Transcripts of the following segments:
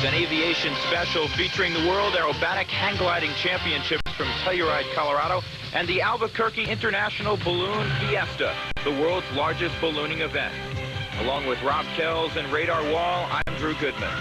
an aviation special featuring the World Aerobatic Hang Gliding Championships from Telluride, Colorado, and the Albuquerque International Balloon Fiesta, the world's largest ballooning event. Along with Rob Kells and Radar Wall, I'm Drew Goodman.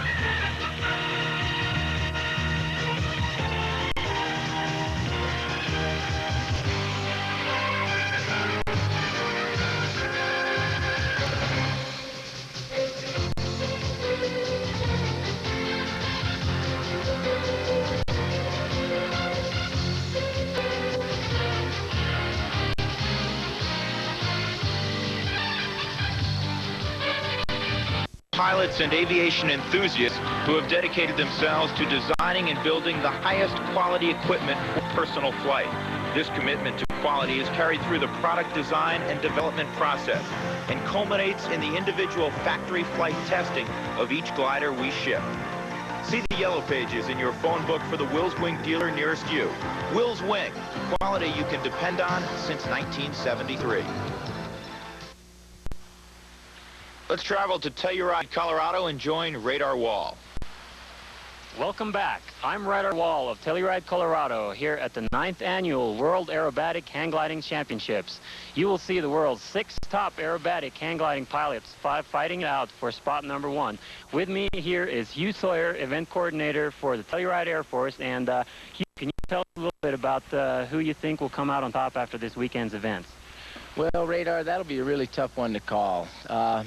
Pilots and aviation enthusiasts who have dedicated themselves to designing and building the highest quality equipment for personal flight. This commitment to quality is carried through the product design and development process and culminates in the individual factory flight testing of each glider we ship. See the yellow pages in your phone book for the Wills Wing dealer nearest you. Wills Wing, quality you can depend on since 1973. Let's travel to Telluride, Colorado and join Radar Wall. Welcome back. I'm Radar Wall of Telluride, Colorado, here at the 9th Annual World Aerobatic Hang Gliding Championships. You will see the world's 6 top aerobatic hang gliding pilots fighting it out for spot number 1. With me here is Hugh Sawyer, event coordinator for the Telluride Air Force. And Hugh, can you tell us a little bit about who you think will come out on top after this weekend's events? Well, Radar, that'll be a really tough one to call.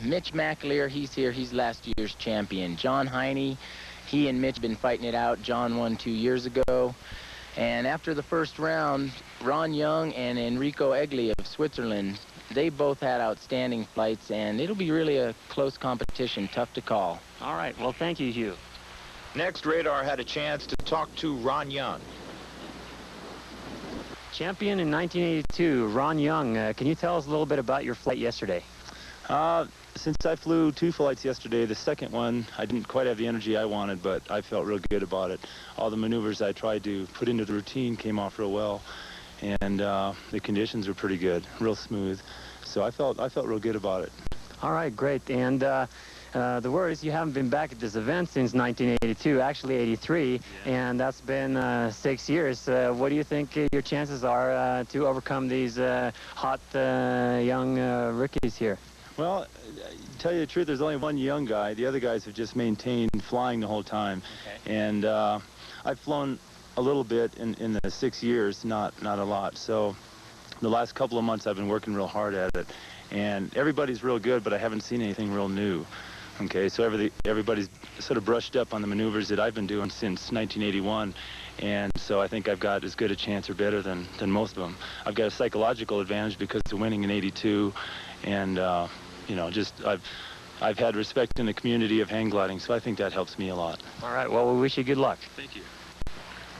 Mitch McAleer, he's here. He's last year's champion. John Heine, he and Mitch have been fighting it out. John won 2 years ago. And after the first round, Ron Young and Enrico Egli of Switzerland, they both had outstanding flights, and it'll be really a close competition, tough to call. All right. Well, thank you, Hugh. Next, Radar had a chance to talk to Ron Young. Champion in 1982, Ron Young. Can you tell us a little bit about your flight yesterday? Since I flew 2 flights yesterday, the second one, I didn't quite have the energy I wanted, but I felt real good about it. All the maneuvers I tried to put into the routine came off real well, and the conditions were pretty good, real smooth. So I felt real good about it. All right, great. And the word is you haven't been back at this event since 1982, actually 83, and that's been 6 years. What do you think your chances are to overcome these hot young rookies here? Well, to tell you the truth, there's only one young guy. The other guys have just maintained flying the whole time. Okay. And I've flown a little bit in the 6 years, not a lot. So the last couple of months I've been working real hard at it. And everybody's real good, but I haven't seen anything real new. Okay, so everybody's sort of brushed up on the maneuvers that I've been doing since 1981, and so I think I've got as good a chance or better than most of them. I've got a psychological advantage because of winning in '82, and you know, just I've had respect in the community of hang gliding, so I think that helps me a lot. All right, well, we wish you good luck. Thank you.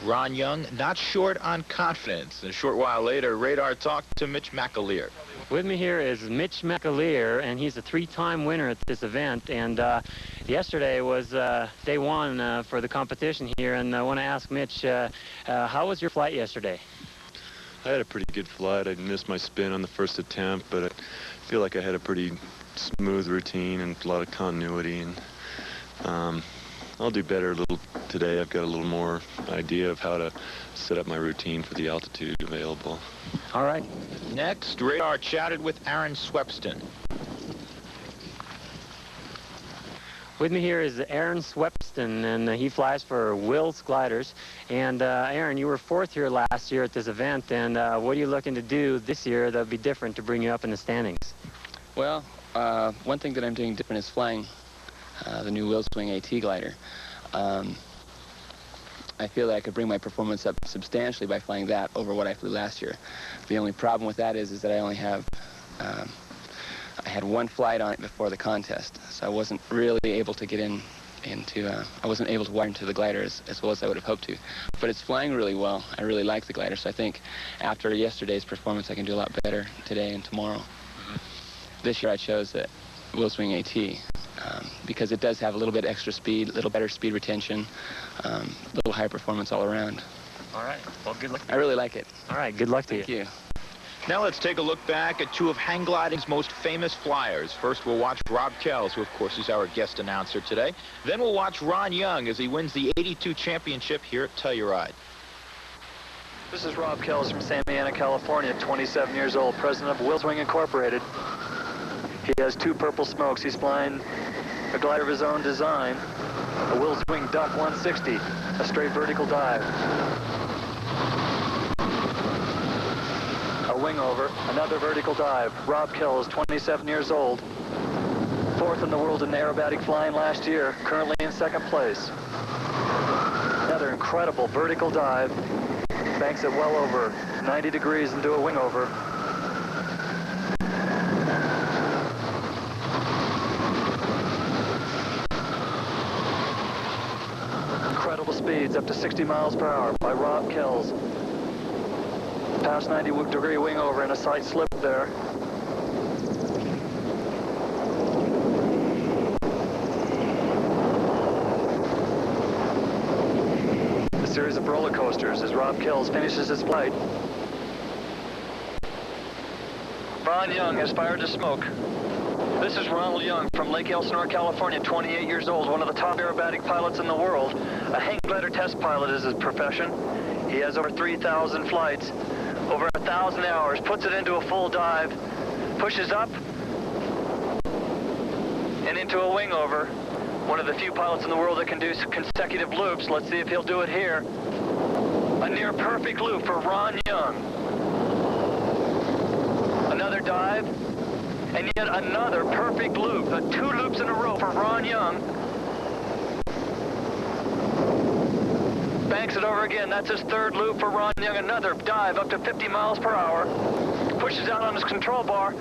Ron Young, not short on confidence. A short while later, Radar talked to Mitch McAleer. With me here is Mitch McAleer, and he's a 3-time winner at this event. And yesterday was day 1 for the competition here. And I want to ask Mitch, how was your flight yesterday? I had a pretty good flight. I missed my spin on the first attempt, but I feel like I had a pretty smooth routine and a lot of continuity. And I'll do better a little today. I've got a little more idea of how to set up my routine for the altitude available. All right. Next, Radar chatted with Aaron Swepston. With me here is Aaron Swepston, and he flies for Wills Gliders. And Aaron, you were 4th here last year at this event, and what are you looking to do this year that would be different to bring you up in the standings? Well, one thing that I'm doing different is flying the new Wills Wing AT glider. I feel that I could bring my performance up substantially by flying that over what I flew last year. The only problem with that is that I only have, I had 1 flight on it before the contest, so I wasn't really able to get I wasn't able to wire into the glider as well as I would have hoped to. But it's flying really well. I really like the glider, so I think after yesterday's performance I can do a lot better today and tomorrow. This year I chose the Wills Wing AT. Because it does have a little bit extra speed, a little better speed retention, a little higher performance all around. All right. Well, good luck. I really like it. All right. Good luck to you. Thank you. Now let's take a look back at two of hang gliding's most famous flyers. First, we'll watch Rob Kells, who, of course, is our guest announcer today. Then we'll watch Ron Young as he wins the '82 championship here at Telluride. This is Rob Kells from Santa Ana, California, 27 years old, president of Will's Wing Incorporated. He has two purple smokes. He's flying a glider of his own design, a Will's Wing Duck 160, a straight vertical dive. A wing over, another vertical dive. Rob Kells, 27 years old, fourth in the world in aerobatic flying last year, currently in second place. Another incredible vertical dive, banks it well over 90 degrees into a wing over. Incredible speeds, up to 60 miles per hour by Rob Kells. Past 90-degree wing over and a side slip there. A series of roller coasters as Rob Kells finishes his flight. Ron Young has fired to smoke. This is Ronald Young from Lake Elsinore, California, 28 years old, one of the top aerobatic pilots in the world. A hang glider test pilot is his profession. He has over 3,000 flights, over 1,000 hours, puts it into a full dive, pushes up and into a wing over. One of the few pilots in the world that can do consecutive loops. Let's see if he'll do it here. A near perfect loop for Ron Young. Another dive, and yet another perfect loop. The two loops in a row for Ron Young. Banks it over again. That's his third loop for Ron Young. Another dive up to 50 miles per hour. Pushes out on his control bar.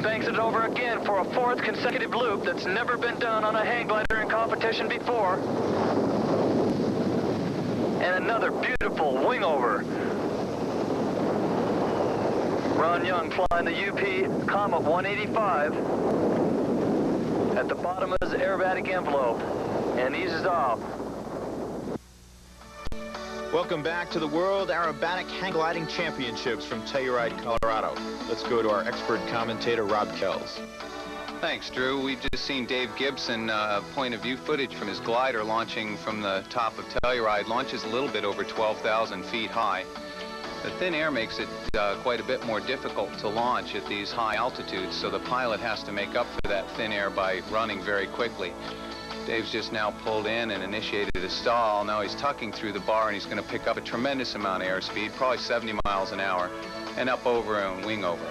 Banks it over again for a fourth consecutive loop that's never been done on a hang glider in competition before. And another beautiful wing over. Ron Young flying the UP Comet 185 at the bottom of his aerobatic envelope and eases off. Welcome back to the World Aerobatic Hang Gliding Championships from Telluride, Colorado. Let's go to our expert commentator, Rob Kells. Thanks, Drew. We've just seen Dave Gibson point of view footage from his glider launching from the top of Telluride. Launches a little bit over 12,000 feet high. The thin air makes it quite a bit more difficult to launch at these high altitudes, so the pilot has to make up for that thin air by running very quickly. Dave's just now pulled in and initiated a stall. Now he's tucking through the bar, and he's going to pick up a tremendous amount of airspeed, probably 70 miles an hour, and up over and wing over.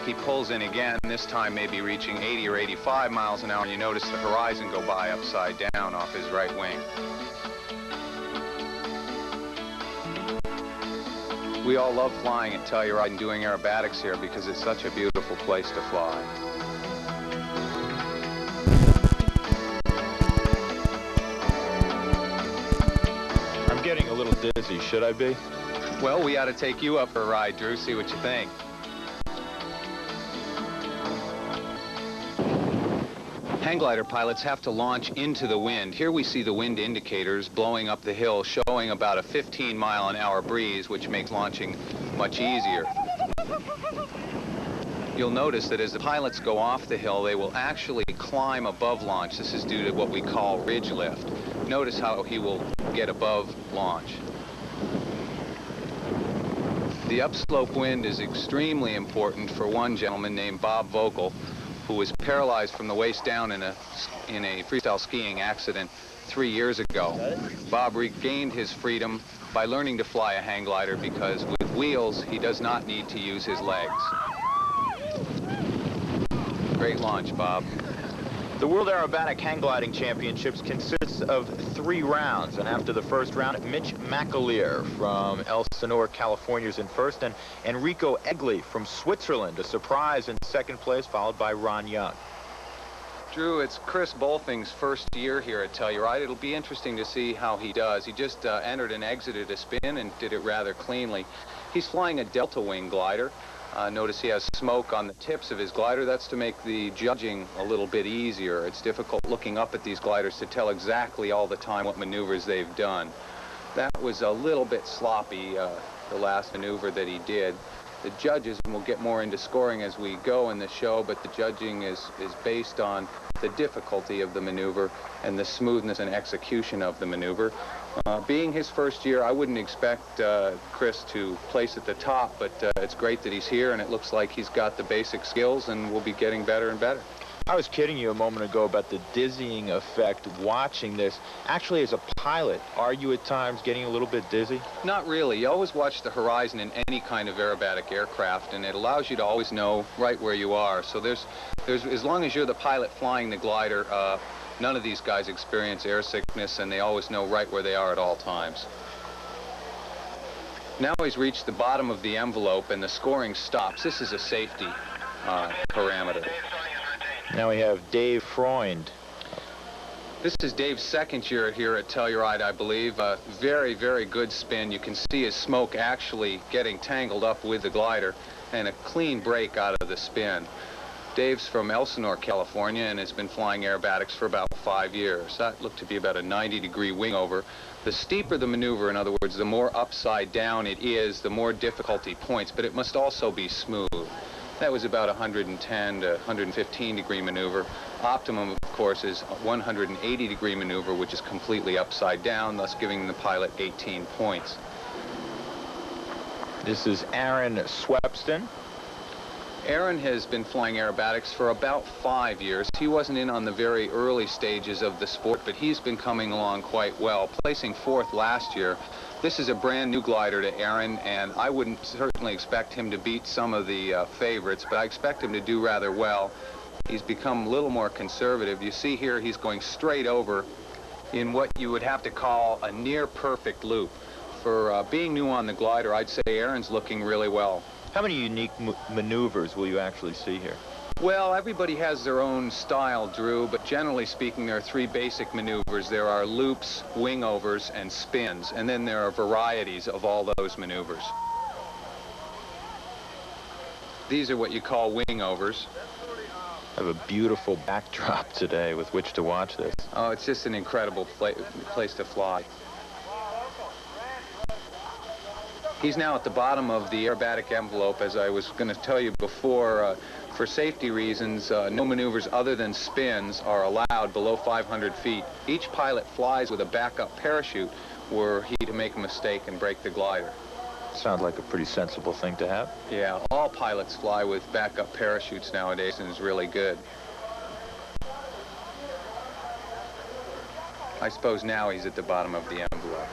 He pulls in again, this time maybe reaching 80 or 85 miles an hour, and you notice the horizon go by upside down off his right wing. We all love flying at Telluride and doing aerobatics here because it's such a beautiful place to fly. I'm getting a little dizzy. Should I be? Well, we ought to take you up for a ride, Drew, see what you think. Hang glider pilots have to launch into the wind. Here we see the wind indicators blowing up the hill, showing about a 15-mile-an-hour breeze, which makes launching much easier. You'll notice that as the pilots go off the hill, they will actually climb above launch. This is due to what we call ridge lift. Notice how he will get above launch. The upslope wind is extremely important for one gentleman named Bob Vogel, who was paralyzed from the waist down in a freestyle skiing accident 3 years ago. Bob regained his freedom by learning to fly a hang glider because with wheels, he does not need to use his legs. Great launch, Bob. The World Aerobatic Hang Gliding Championships consists of 3 rounds, and after the first round, Mitch McAleer from Elsinore, California is in first, and Enrico Egli from Switzerland, a surprise in second place, followed by Ron Young. Drew, it's Chris Bolfing's first year here at Telluride. It'll be interesting to see how he does. He just entered and exited a spin and did it rather cleanly. He's flying a delta wing glider. Notice he has smoke on the tips of his glider. That's to make the judging a little bit easier. It's difficult looking up at these gliders to tell exactly all the time what maneuvers they've done. That was a little bit sloppy, the last maneuver that he did. the judges, and we'll get more into scoring as we go in the show, but the judging is based on the difficulty of the maneuver and the smoothness and execution of the maneuver. Being his first year, I wouldn't expect Chris to place at the top, but it's great that he's here, and it looks like he's got the basic skills and will be getting better and better. I was kidding you a moment ago about the dizzying effect watching this. Actually, as a pilot, are you at times getting a little bit dizzy? Not really. You always watch the horizon in any kind of aerobatic aircraft, and it allows you to always know right where you are. So there's as long as you're the pilot flying the glider, none of these guys experience air sickness, and they always know right where they are at all times. Now he's reached the bottom of the envelope, and the scoring stops. This is a safety parameter. Now we have Dave Freund. This is Dave's second year here at Telluride, I believe. Very, very good spin. You can see his smoke actually getting tangled up with the glider, and a clean break out of the spin. Dave's from Elsinore, California, and has been flying aerobatics for about 5 years. That looked to be about a 90-degree wing over. The steeper the maneuver, in other words, the more upside down it is, the more difficulty points, but it must also be smooth. That was about 110 to 115 degree maneuver. Optimum, of course, is 180 degree maneuver, which is completely upside down, thus giving the pilot 18 points. This is Aaron Swepston. Aaron has been flying aerobatics for about 5 years. He wasn't in on the very early stages of the sport, but he's been coming along quite well, placing 4th last year. This is a brand new glider to Aaron, and I wouldn't certainly expect him to beat some of the favorites, but I expect him to do rather well. He's become a little more conservative. You see here he's going straight over in what you would have to call a near-perfect loop. For being new on the glider, I'd say Aaron's looking really well. How many unique maneuvers will you actually see here? Well, everybody has their own style, Drew, but generally speaking, there are 3 basic maneuvers. There are loops, wingovers, and spins, and then there are varieties of all those maneuvers. These are what you call wingovers. I have a beautiful backdrop today with which to watch this. Oh, it's just an incredible place to fly. He's now at the bottom of the aerobatic envelope, as I was going to tell you before. For safety reasons, no maneuvers other than spins are allowed below 500 feet. Each pilot flies with a backup parachute were he to make a mistake and break the glider. Sounds like a pretty sensible thing to have. Yeah, all pilots fly with backup parachutes nowadays, and it's really good. I suppose now he's at the bottom of the envelope.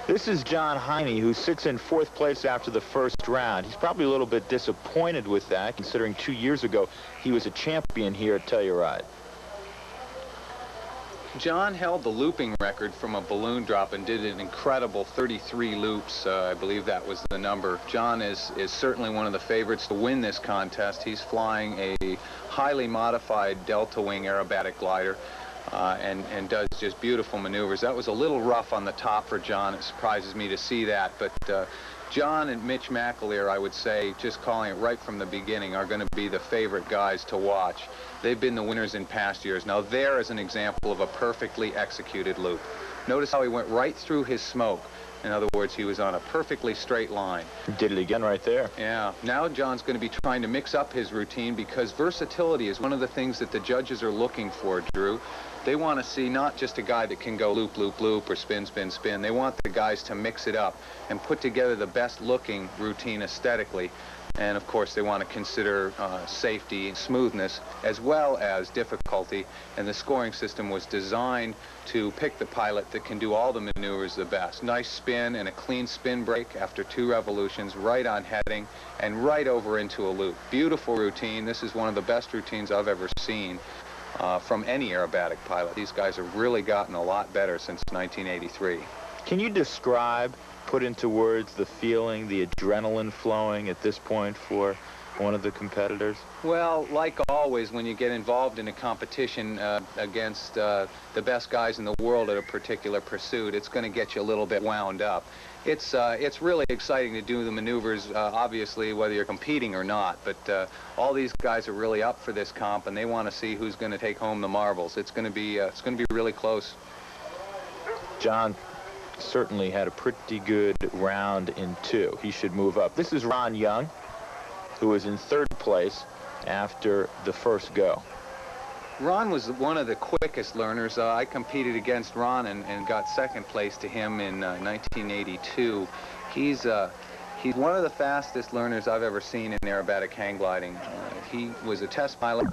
This is John Heine, who sits in 4th place after the first round. He's probably a little bit disappointed with that, considering 2 years ago he was a champion here at Telluride. John held the looping record from a balloon drop and did an incredible 33 loops. I believe that was the number. John is certainly one of the favorites to win this contest. He's flying a highly modified delta wing aerobatic glider. And does just beautiful maneuvers. That was a little rough on the top for John. It surprises me to see that. But John and Mitch McAleer, I would say, just calling it right from the beginning, are going to be the favorite guys to watch. They've been the winners in past years. Now, there is an example of a perfectly executed loop. Notice how he went right through his smoke. In other words, he was on a perfectly straight line. Did it again right there. Yeah. Now John's going to be trying to mix up his routine, because versatility is one of the things that the judges are looking for, Drew. They want to see not just a guy that can go loop, loop, loop, or spin, spin, spin. They want the guys to mix it up and put together the best-looking routine aesthetically. And, of course, they want to consider safety and smoothness as well as difficulty. And the scoring system was designed to pick the pilot that can do all the maneuvers the best. Nice spin and a clean spin break after 2 revolutions, right on heading, and right over into a loop. Beautiful routine. This is one of the best routines I've ever seen from any aerobatic pilot. These guys have really gotten a lot better since 1983. Can you describe, put into words, the feeling, the adrenaline flowing at this point for one of the competitors? Well, like always, when you get involved in a competition against the best guys in the world at a particular pursuit, it's going to get you a little bit wound up. It's really exciting to do the maneuvers, obviously, whether you're competing or not. But all these guys are really up for this comp, and they want to see who's going to take home the marbles. It's going to be really close. John, certainly had a pretty good round in 2. He should move up. This is Ron Young, who is in 3rd place after the first go. Ron was one of the quickest learners. I competed against Ron and got 2nd place to him in 1982. He's one of the fastest learners I've ever seen in aerobatic hang gliding. He was a test pilot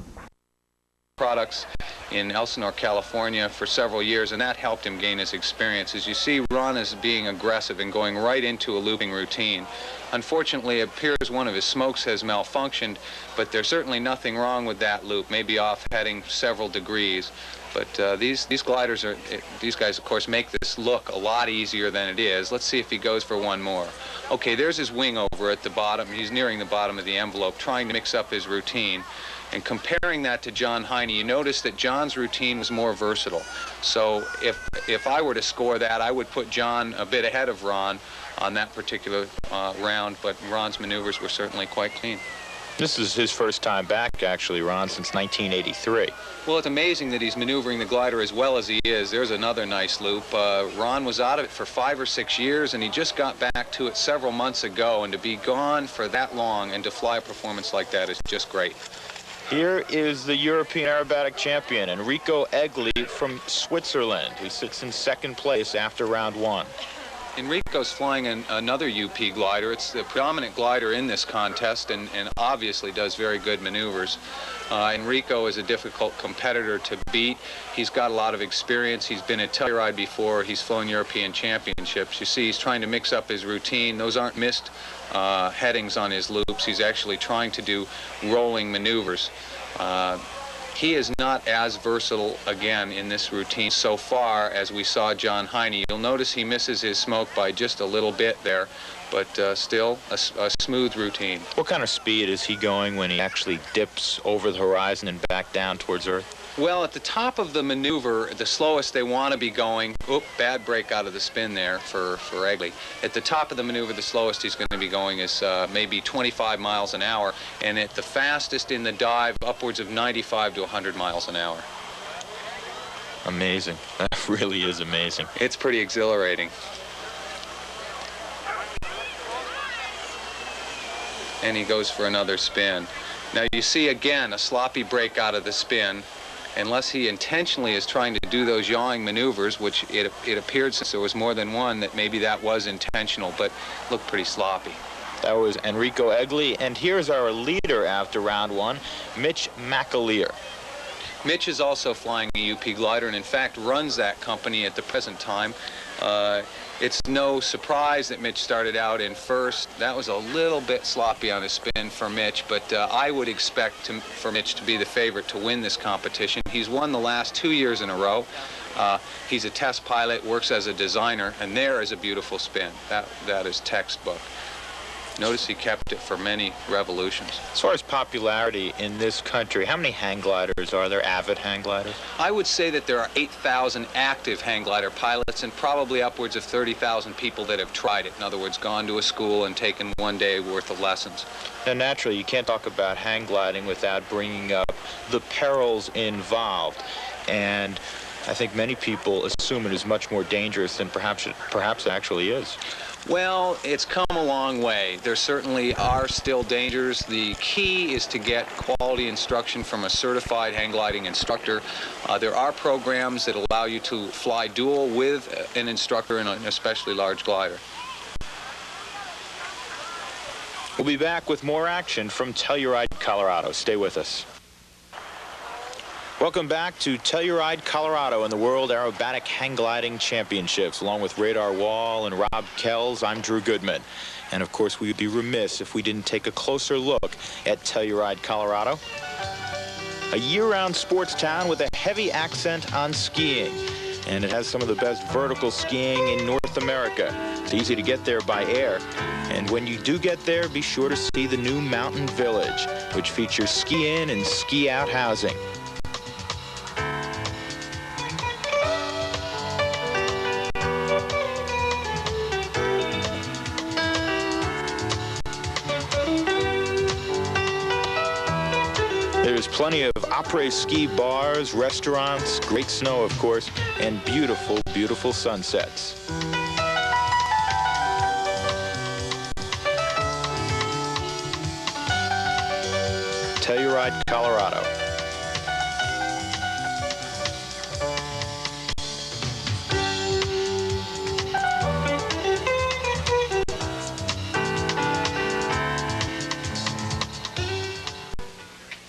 products in Elsinore, California for several years, and that helped him gain his experience. As you see, Ron is being aggressive and going right into a looping routine. Unfortunately, it appears one of his smokes has malfunctioned, but there's certainly nothing wrong with that loop, maybe off heading several degrees. But these gliders these guys, of course, make this look a lot easier than it is. Let's see if he goes for one more. Okay, there's his wing over at the bottom. He's nearing the bottom of the envelope, trying to mix up his routine. And comparing that to John Heine, you notice that John's routine was more versatile. So if I were to score that, I would put John a bit ahead of Ron on that particular round, but Ron's maneuvers were certainly quite clean. This is his first time back, actually, Ron, since 1983. Well, it's amazing that he's maneuvering the glider as well as he is. There's another nice loop. Ron was out of it for 5 or 6 years, and he just got back to it several months ago. And to be gone for that long and to fly a performance like that is just great. Here is the European aerobatic champion, Enrico Egli from Switzerland, who sits in 2nd place after round 1. Enrico's flying another UP glider. It's the predominant glider in this contest and obviously does very good maneuvers. Enrico is a difficult competitor to beat. He's got a lot of experience. He's been at Telluride before. He's flown European championships. You see, he's trying to mix up his routine. Those aren't missed headings on his loops. He's actually trying to do rolling maneuvers. He is not as versatile, again, in this routine so far as we saw John Heine. You'll notice he misses his smoke by just a little bit there, but still a smooth routine. What kind of speed is he going when he actually dips over the horizon and back down towards Earth? Well, at the top of the maneuver, the slowest they want to be going, bad break out of the spin there for Egli. At the top of the maneuver, the slowest he's going to be going is maybe 25 miles an hour, and at the fastest in the dive, upwards of 95 to 100 miles an hour. Amazing. That really is amazing. It's pretty exhilarating. And he goes for another spin. Now you see again a sloppy break out of the spin. Unless he intentionally is trying to do those yawing maneuvers, which it appeared, since there was more than one, that maybe that was intentional, but looked pretty sloppy. That was Enrico Egli, and here's our leader after round 1, Mitch McAleer. Mitch is also flying a UP glider and in fact runs that company at the present time. It's no surprise that Mitch started out in 1st. That was a little bit sloppy on his spin for Mitch, but I would expect for Mitch to be the favorite to win this competition. He's won the last 2 years in a row. He's a test pilot, works as a designer, and there is a beautiful spin. That is textbook. Notice he kept it for many revolutions. As far as popularity in this country, how many hang gliders are there, avid hang gliders? I would say that there are 8,000 active hang glider pilots and probably upwards of 30,000 people that have tried it. In other words, gone to a school and taken one day worth of lessons. Now, naturally, you can't talk about hang gliding without bringing up the perils involved. And I think many people assume it is much more dangerous than perhaps it actually is. Well, it's come a long way. There certainly are still dangers. The key is to get quality instruction from a certified hang gliding instructor. There are programs that allow you to fly dual with an instructor in an especially large glider. We'll be back with more action from Telluride, Colorado. Stay with us. Welcome back to Telluride, Colorado in the World Aerobatic Hang Gliding Championships. Along with Radar Wall and Rob Kells, I'm Drew Goodman. And of course, we would be remiss if we didn't take a closer look at Telluride, Colorado. A year-round sports town with a heavy accent on skiing. And it has some of the best vertical skiing in North America. It's easy to get there by air. And when you do get there, be sure to see the new Mountain Village, which features ski-in and ski-out housing. There's plenty of après-ski bars, restaurants, great snow, of course, and beautiful, beautiful sunsets. Telluride, Colorado.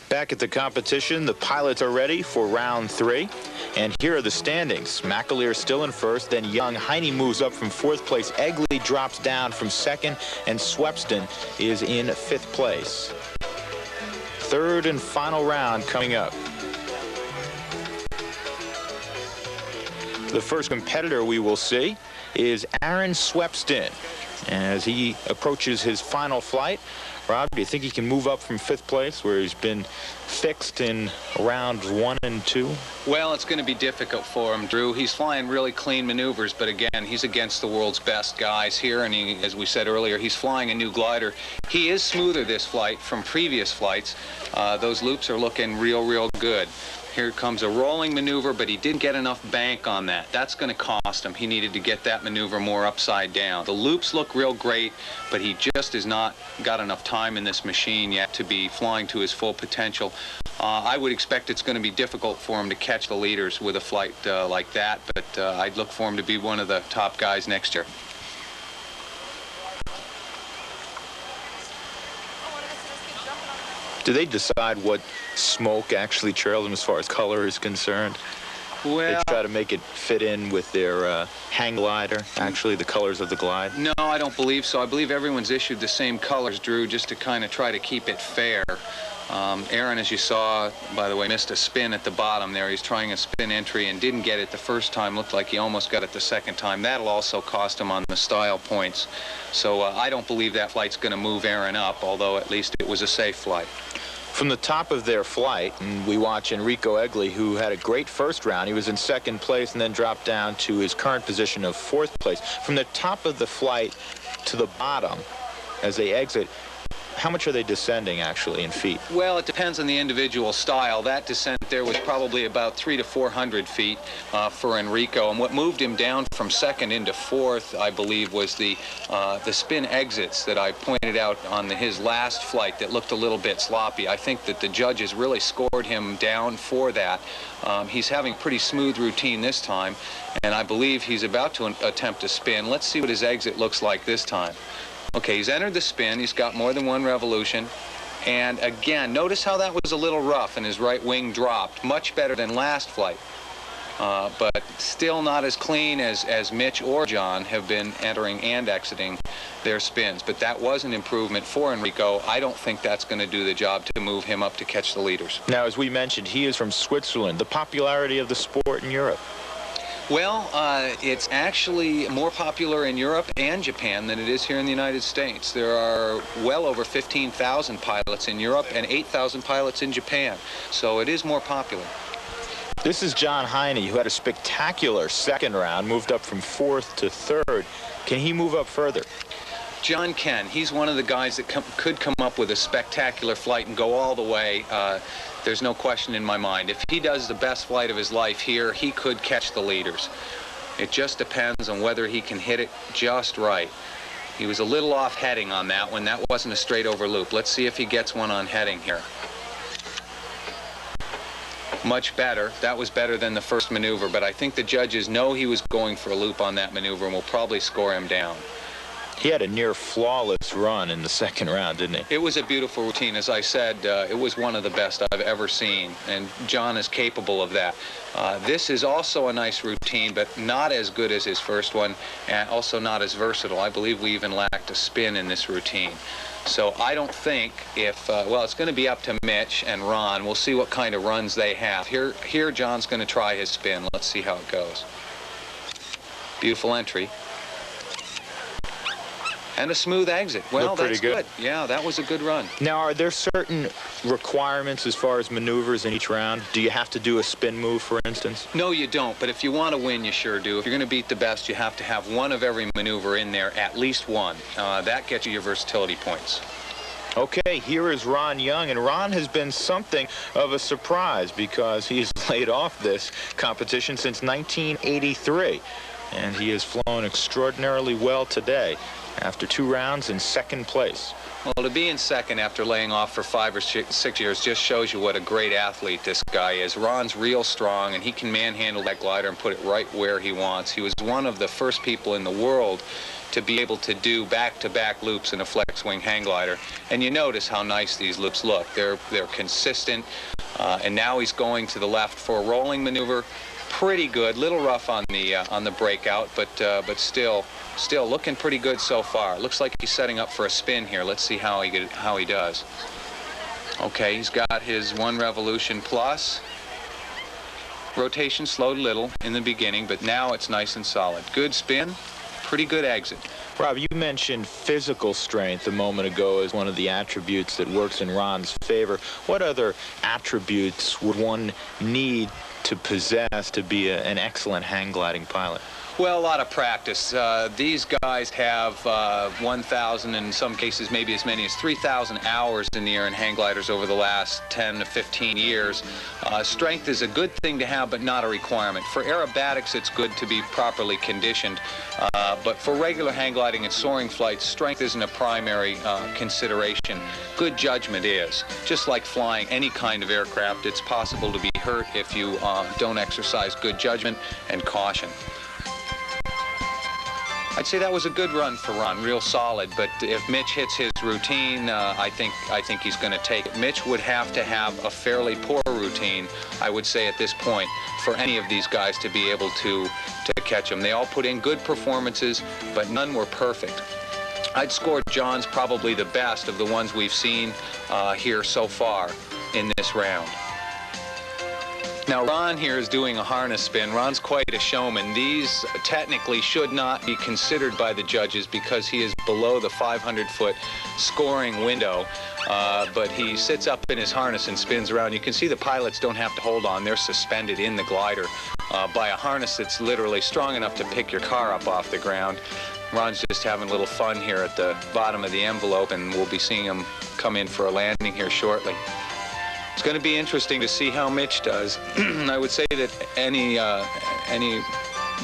Back at the competition, the pilots are ready for round 3. And here are the standings. McAleer still in first, then Young. Heine moves up from 4th place. Egley drops down from 2nd, and Swepston is in 5th place. 3rd and final round coming up. The first competitor we will see is Aaron Swepston as he approaches his final flight. Rob, do you think he can move up from 5th place where he's been fixed in rounds 1 and 2? Well, it's going to be difficult for him, Drew. He's flying really clean maneuvers, but again, he's against the world's best guys here, and he, as we said earlier, he's flying a new glider. He is smoother this flight from previous flights. Those loops are looking real good. Here comes a rolling maneuver, but he didn't get enough bank on that. That's going to cost him. He needed to get that maneuver more upside down. The loops look real great, but he just has not got enough time in this machine yet to be flying to his full potential. I would expect it's going to be difficult for him to catch the leaders with a flight like that, but I'd look for him to be one of the top guys next year. Do they decide what smoke actually trails them as far as color is concerned? Well, they try to make it fit in with their hang glider, actually, the colors of the glide? No, I don't believe so. I believe everyone's issued the same colors, Drew, just to kind of try to keep it fair. Aaron, as you saw, by the way, missed a spin at the bottom there. He's trying a spin entry and didn't get it the first time. Looked like he almost got it the second time. That'll also cost him on the style points. So I don't believe that flight's going to move Aaron up, although at least it was a safe flight. From the top of their flight, and we watch Enrico Egley, who had a great first round. He was in 2nd place and then dropped down to his current position of 4th place. From the top of the flight to the bottom, as they exit, how much are they descending, actually, in feet? Well, it depends on the individual style. That descent there was probably about 300 to 400 feet for Enrico. And what moved him down from 2nd into 4th, I believe, was the spin exits that I pointed out on his last flight that looked a little bit sloppy. I think that the judges really scored him down for that. He's having a pretty smooth routine this time, and I believe he's about to attempt a spin. Let's see what his exit looks like this time. Okay, he's entered the spin. He's got more than one revolution. And again, notice how that was a little rough and his right wing dropped. Much better than last flight. But still not as clean as Mitch or John have been entering and exiting their spins. But that was an improvement for Enrico. I don't think that's going to do the job to move him up to catch the leaders. Now, as we mentioned, he is from Switzerland. The popularity of the sport in Europe? Well, it's actually more popular in Europe and Japan than it is here in the United States. There are well over 15,000 pilots in Europe and 8,000 pilots in Japan. So it is more popular. This is John Heine, who had a spectacular 2nd round, moved up from 4th to 3rd. Can he move up further? John can. He's one of the guys that could come up with a spectacular flight and go all the way. There's no question in my mind. If he does the best flight of his life here, he could catch the leaders. It just depends on whether he can hit it just right. He was a little off heading on that one. That wasn't a straight over loop. Let's see if he gets one on heading here. Much better. That was better than the first maneuver, but I think the judges know he was going for a loop on that maneuver and will probably score him down. He had a near flawless run in the 2nd round, didn't he? It was a beautiful routine. As I said, it was one of the best I've ever seen, and John is capable of that. This is also a nice routine, but not as good as his first one, and also not as versatile. I believe we even lacked a spin in this routine. So I don't think if, well, it's going to be up to Mitch and Ron. We'll see what kind of runs they have. Here John's going to try his spin. Let's see how it goes. Beautiful entry. And a smooth exit. Well, that's good. Yeah, that was a good run. Now, are there certain requirements as far as maneuvers in each round? Do you have to do a spin move, for instance? No, you don't. But if you want to win, you sure do. If you're going to beat the best, you have to have one of every maneuver in there, at least one. That gets you your versatility points. Okay, here is Ron Young, and Ron has been something of a surprise because he's laid off this competition since 1983, and he has flown extraordinarily well today. after 2 rounds in second place. Well, to be in second after laying off for 5 or 6 years just shows you what a great athlete this guy is. Ron's real strong, and he can manhandle that glider and put it right where he wants. He was one of the first people in the world to be able to do back-to-back loops in a flex wing hang glider. And you notice how nice these loops look. They're consistent, and now he's going to the left for a rolling maneuver. Pretty good, little rough on the breakout, but still looking pretty good so far. Looks like he's setting up for a spin here. Let's see how he does. Okay, he's got his 1 revolution plus. Rotation slowed a little in the beginning, but now it's nice and solid. Good spin, pretty good exit. Rob, you mentioned physical strength a moment ago as one of the attributes that works in Ron's favor. What other attributes would one need to possess to be an excellent hang gliding pilot? Well, a lot of practice. These guys have 1,000, in some cases maybe as many as 3,000 hours in the air in hang gliders over the last 10 to 15 years. Strength is a good thing to have, but not a requirement. For aerobatics, it's good to be properly conditioned. But for regular hang gliding and soaring flights, strength isn't a primary consideration. Good judgment is. Just like flying any kind of aircraft, it's possible to be hurt if you don't exercise good judgment and caution. I'd say that was a good run for Ron, real solid. But if Mitch hits his routine, I think he's going to take it. Mitch would have to have a fairly poor routine, I would say, at this point, for any of these guys to be able to catch him. They all put in good performances, but none were perfect. I'd score John's probably the best of the ones we've seen here so far in this round. Now, Ron here is doing a harness spin. Ron's quite a showman. These technically should not be considered by the judges because he is below the 500-foot scoring window. But he sits up in his harness and spins around. You can see the pilots don't have to hold on. They're suspended in the glider by a harness that's literally strong enough to pick your car up off the ground. Ron's just having a little fun here at the bottom of the envelope, and we'll be seeing him come in for a landing here shortly. It's going to be interesting to see how Mitch does. I would say that any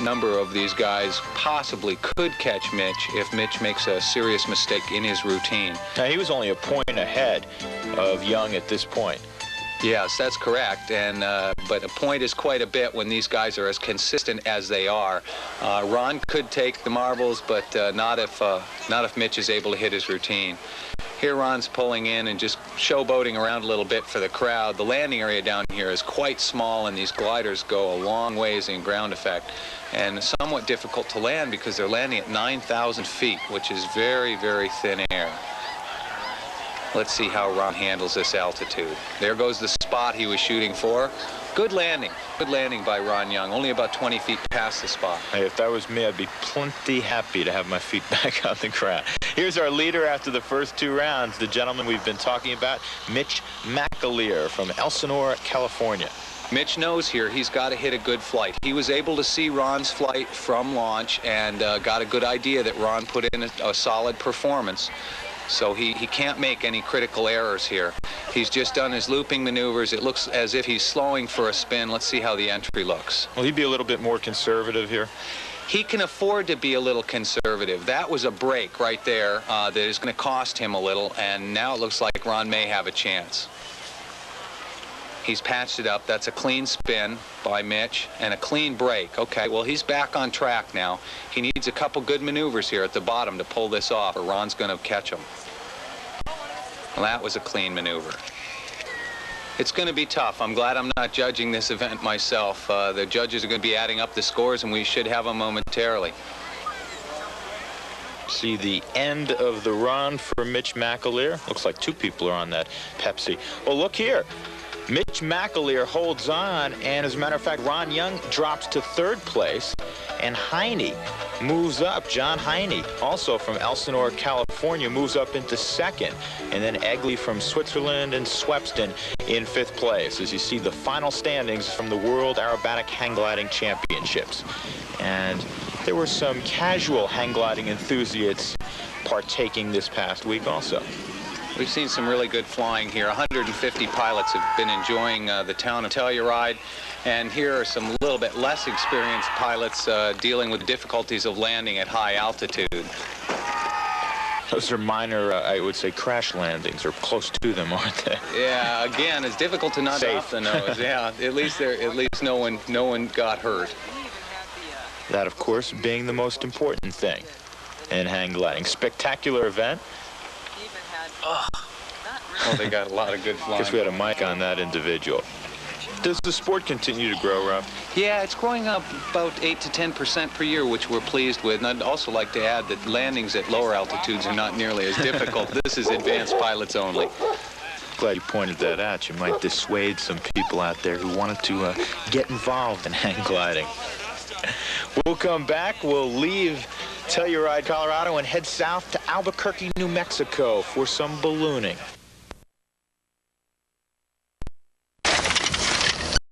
number of these guys possibly could catch Mitch if Mitch makes a serious mistake in his routine. Now, he was only a point ahead of Young at this point. Yes, that's correct. And but a point is quite a bit when these guys are as consistent as they are. Ron could take the marbles, but not if Mitch is able to hit his routine. Here Ron's pulling in and just showboating around a little bit for the crowd. The landing area down here is quite small, and these gliders go a long ways in ground effect, and somewhat difficult to land because they're landing at 9,000 feet, which is very, very thin air. Let's see how Ron handles this altitude. There goes the spot he was shooting for. Good landing. Good landing by Ron Young. Only about 20 feet past the spot. Hey, if that was me, I'd be plenty happy to have my feet back on the ground. Here's our leader after the first 2 rounds, the gentleman we've been talking about, Mitch McAleer from Elsinore, California. Mitch knows here he's got to hit a good flight. He was able to see Ron's flight from launch and got a good idea that Ron put in a solid performance. So he can't make any critical errors here. He's just done his looping maneuvers. It looks as if he's slowing for a spin. Let's see how the entry looks. Will he be a little bit more conservative here? He can afford to be a little conservative. That was a break right there that is going to cost him a little, and now it looks like Ron may have a chance. He's patched it up. That's a clean spin by Mitch and a clean break. Okay, well, he's back on track now. He needs a couple good maneuvers here at the bottom to pull this off, or Ron's going to catch him. Well, that was a clean maneuver. It's going to be tough. I'm glad I'm not judging this event myself. The judges are going to be adding up the scores, and we should have them momentarily. See the end of the run for Mitch McAleer. Looks like 2 people are on that Pepsi. Well, look here. Mitch McAleer holds on, and as a matter of fact, Ron Young drops to 3rd place, and Heine moves up. John Heine, also from Elsinore, California, moves up into 2nd, and then Egli from Switzerland and Swepston in 5th place, as you see the final standings from the World Aerobatic Hang Gliding Championships. And there were some casual hang gliding enthusiasts partaking this past week also. We've seen some really good flying here. 150 pilots have been enjoying the town of Telluride, and here are some little bit less experienced pilots dealing with difficulties of landing at high altitude. Those are minor, I would say, crash landings, or close to them, aren't they? Yeah, again, it's difficult to not off the nose. Yeah, at least no one got hurt. That, of course, being the most important thing in hang gliding. Spectacular event. Oh, they got a lot of good flying. Guess we had a mic on that individual. Does the sport continue to grow, Rob? Yeah, it's growing up about 8 to 10% per year, which we're pleased with. And I'd also like to add that landings at lower altitudes are not nearly as difficult. This is advanced pilots only. Glad you pointed that out. You might dissuade some people out there who wanted to get involved in hang gliding. We'll come back. We'll leave Telluride, Colorado, and head south to Albuquerque, New Mexico for some ballooning.